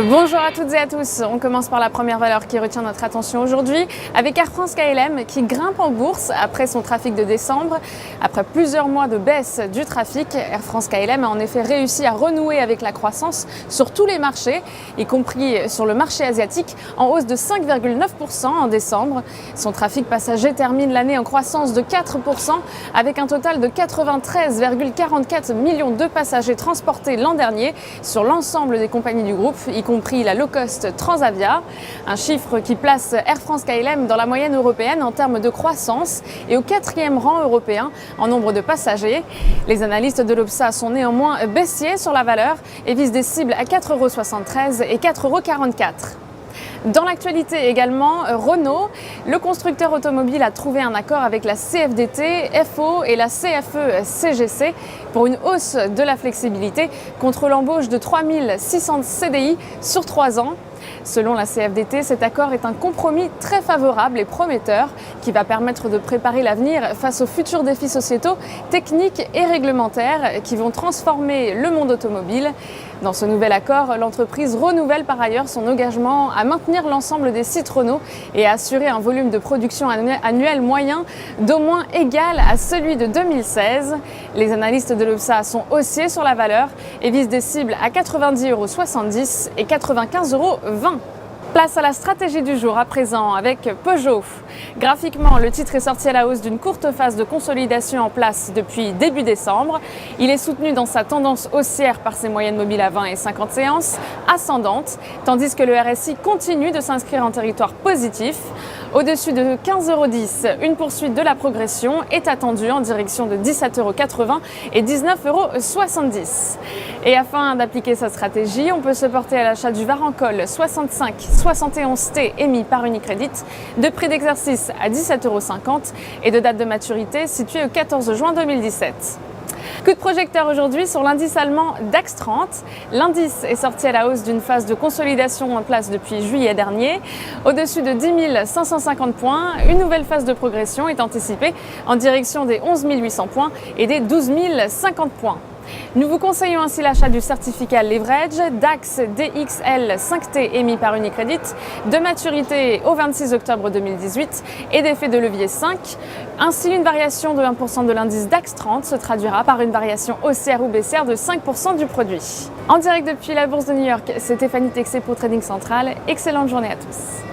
Bonjour à toutes et à tous, on commence par la première valeur qui retient notre attention aujourd'hui avec Air France-KLM qui grimpe en bourse après son trafic de décembre. Après plusieurs mois de baisse du trafic, Air France-KLM a en effet réussi à renouer avec la croissance sur tous les marchés, y compris sur le marché asiatique, en hausse de 5,9% en décembre. Son trafic passager termine l'année en croissance de 4% avec un total de 93,44 millions de passagers transportés l'an dernier sur l'ensemble des compagnies du groupe, y compris la low-cost Transavia, un chiffre qui place Air France-KLM dans la moyenne européenne en termes de croissance et au 4e rang européen en nombre de passagers. Les analystes de l'Obsa sont néanmoins baissiers sur la valeur et visent des cibles à 4,73 € et 4,44 €. Dans l'actualité également, Renault, le constructeur automobile a trouvé un accord avec la CFDT, FO et la CFE-CGC pour une hausse de la flexibilité contre l'embauche de 3600 CDI sur 3 ans. Selon la CFDT, cet accord est un compromis très favorable et prometteur qui va permettre de préparer l'avenir face aux futurs défis sociétaux, techniques et réglementaires qui vont transformer le monde automobile. Dans ce nouvel accord, l'entreprise renouvelle par ailleurs son engagement à maintenir l'ensemble des sites Renault et à assurer un volume de production annuel moyen d'au moins égal à celui de 2016. Les analystes de l'Obsa sont haussiers sur la valeur et visent des cibles à 90,70 € et 95,20 €. Place à la stratégie du jour à présent avec Peugeot. Graphiquement, le titre est sorti à la hausse d'une courte phase de consolidation en place depuis début décembre. Il est soutenu dans sa tendance haussière par ses moyennes mobiles à 20 et 50 séances ascendantes, tandis que le RSI continue de s'inscrire en territoire positif. Au-dessus de 15,10 €, une poursuite de la progression est attendue en direction de 17,80 € et 19,70 €. Et afin d'appliquer sa stratégie, on peut se porter à l'achat du Varancol 65-71T émis par Unicredit, de prix d'exercice à 17,50 € et de date de maturité située au 14 juin 2017. Coup de projecteur aujourd'hui sur l'indice allemand DAX 30. L'indice est sorti à la hausse d'une phase de consolidation en place depuis juillet dernier. Au-dessus de 10 550 points, une nouvelle phase de progression est anticipée en direction des 11 800 points et des 12 050 points. Nous vous conseillons ainsi l'achat du certificat Leverage DAX DXL 5T émis par Unicredit, de maturité au 26 octobre 2018 et d'effet de levier 5. Ainsi, une variation de 1% de l'indice DAX 30 se traduira par une variation haussière ou baissière de 5% du produit. En direct depuis la bourse de New York, c'est Stéphanie Texé pour Trading Central. Excellente journée à tous.